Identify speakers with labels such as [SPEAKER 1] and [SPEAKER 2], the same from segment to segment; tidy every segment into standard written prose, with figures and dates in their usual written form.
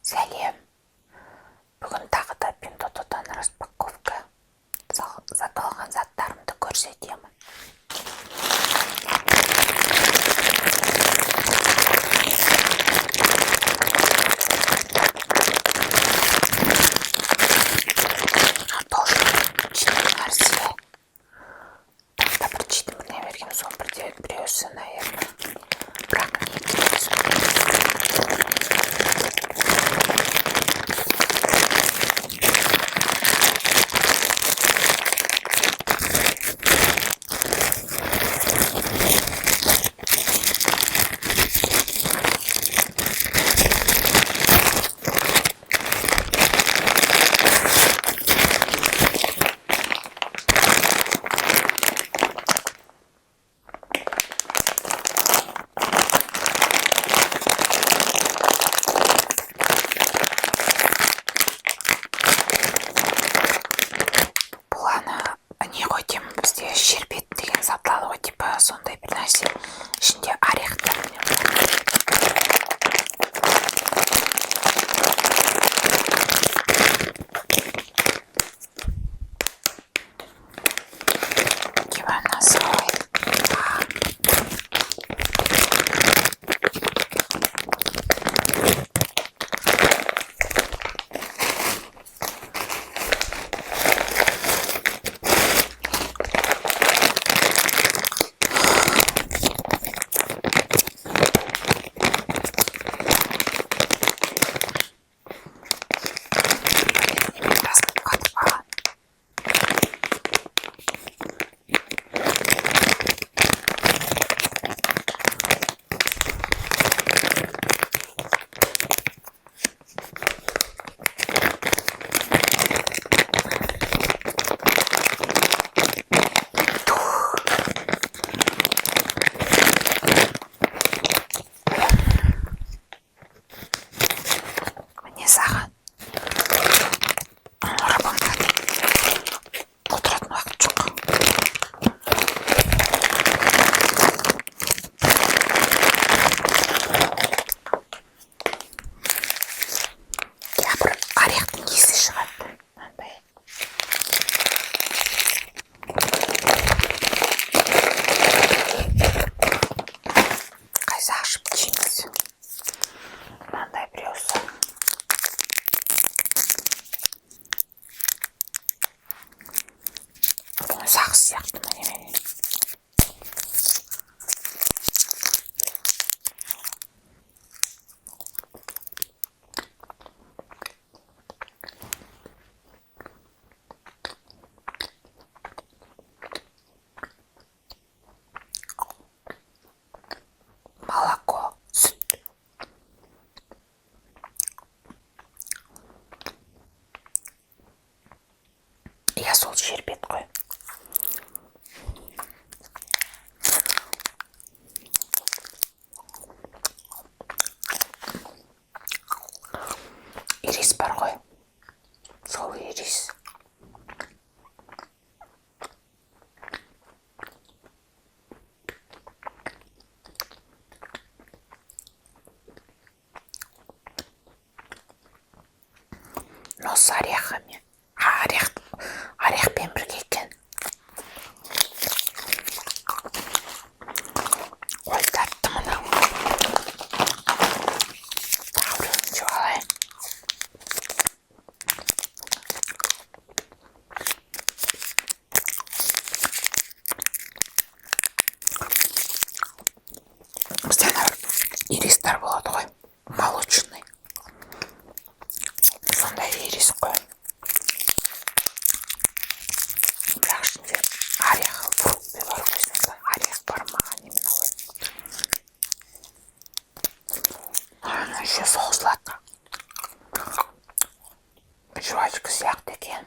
[SPEAKER 1] Сәлем. Бүгін тағы да Пинтотодан распаковка. Сатылған заттарымды көрсетемін. Нәрсе. Тақта бір читім біріне бергем, соның біреусі, наверное. Бірақ не бізде шербет деген сатылады ғой, типа сондай бір нәрсе. Ішінде орехтар. Гибана солай. Міне саған. Арабамда отыратын уақыт жоқ. Бір орехтің иісі шығады. Қайсы ашып жейміз. Мынандай біреусі. Бұны сағыз сияқты міне. Молоко, сүт. Я сол шербет қой. Ирис бар ғой. Сол ирис. Но с орехами. Орехпен бірге екен. Ой, тартты мынау. Тағы біреуін жеп алайын. Бізде иристар болады ғой. Молочный. Сондай ирис қой. Бірақ ішінде орех, фрукты бар ғой. Орех бар маған именно ғой. Еще соусладқа. Жуачка сияқты екен.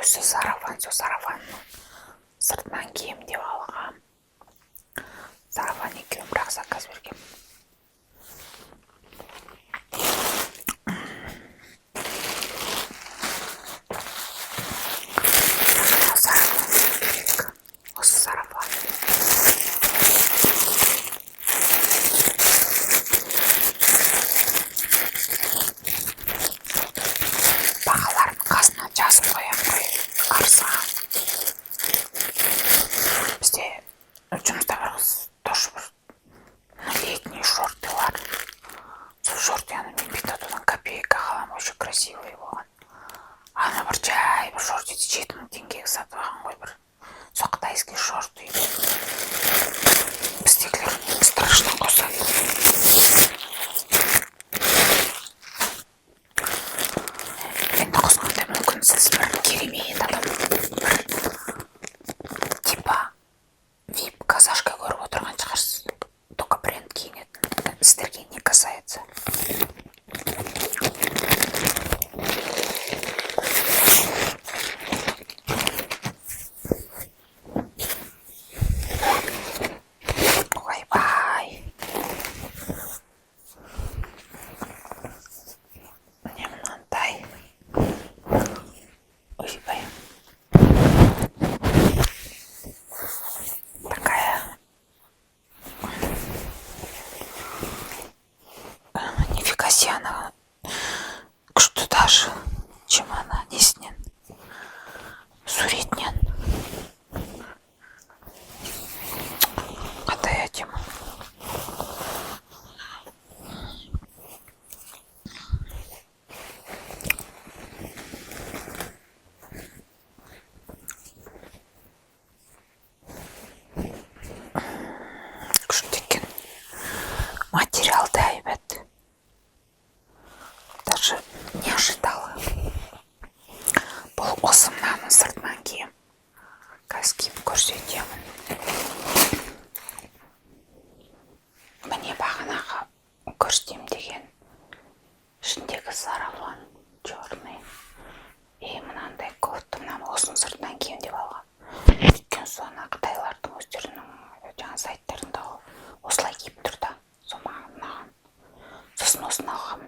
[SPEAKER 1] осы сарафанның сыртынан кием деп алғам. Сарафан екеуін бірақ заказ бергем. Осы сарафан. Бағаларын қасына жазып қоям ғой, арзан. Бізде жұмыста бір қыз тоже бір летний шорты бар. Сол шортяны мен бүйтіп одан копейка қалам, очень красивый болған. Ана бір жай бір шорт 7.000 теңгеге сатып алған ғой, бір со қытайский шорт үйде. Біздегілер страшно қосады. Енді қосқанда мүмкін сіз бір керемет адам, бір типа вип казашка көріп отырған шығарсыз. Только бренд киінетін сіздерге не касается. Ойбай. Мне мынандай. Ойбай. Такая. Нифига себе она. Күшті даже, чем она несінен. Суретнен. Қандай әдемі. Күшті екен. Материалды әйбәт. Даже не ожидала. Бұл осы мынаның сыртынан кием. Қазір киіп көрсетемін. Міне бағанағы көрсетем деген ішіндегі сарафан черный. Мынандай кофта, мынаны осының сыртынан кием деп алған. Өйткені соны қытайлардың өздерінің жаңа сайттарында осылай киіп тұр да. Сол маған ұнаған. Сосын осыны алғам.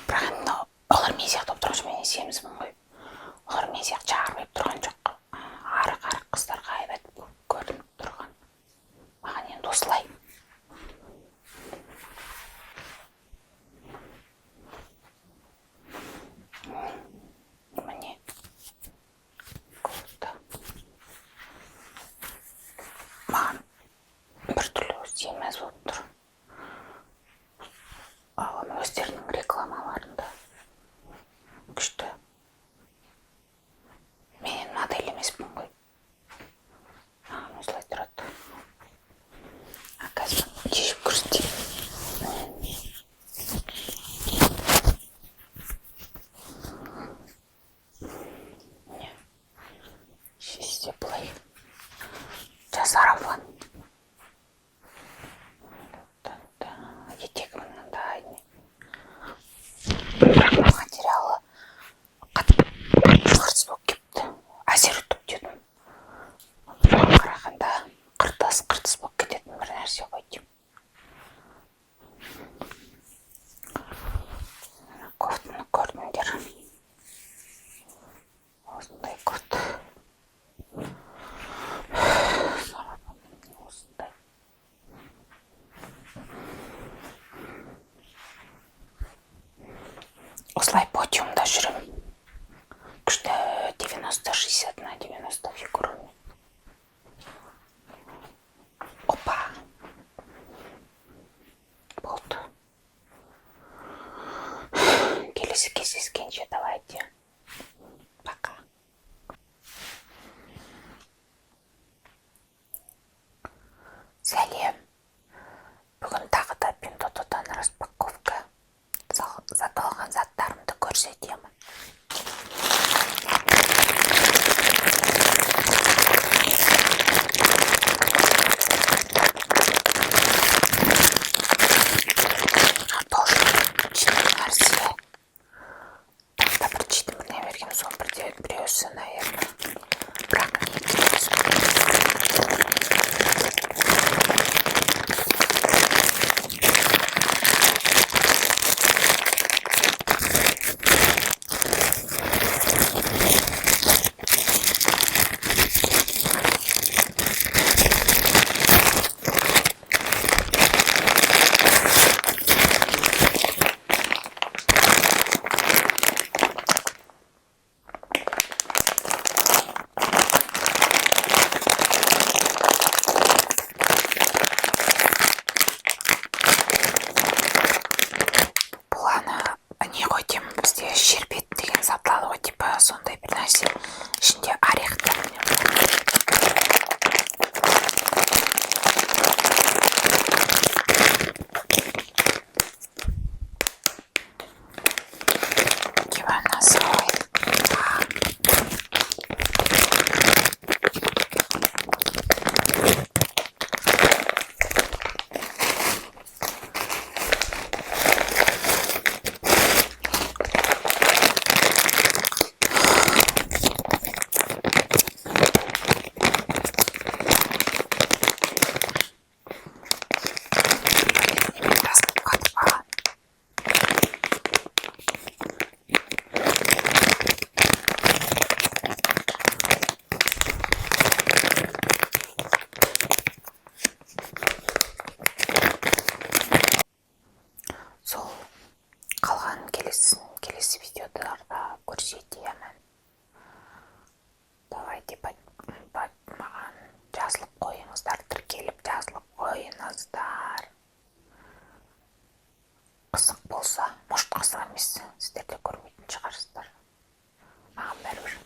[SPEAKER 1] Бірақ енді олар мен сияқты болып тұрған жоқ, мен семізбін ғой. Олар мен сияқты жағырып тұрған жоқ. Арық қыздарға әйбәт көрініп тұрған. Маған енді осылай. сондай бір нәрсе. Ішінде орех насылай. Сол қалған келесі видеоларда көрсетемін. Давайте маған жазылып қойыңыздар, тіркеліп жазылып қойыңыздар. Қызық болса, может қызық емес, сіздер де көрмейтін шығарсыздар. Маған бәрібір.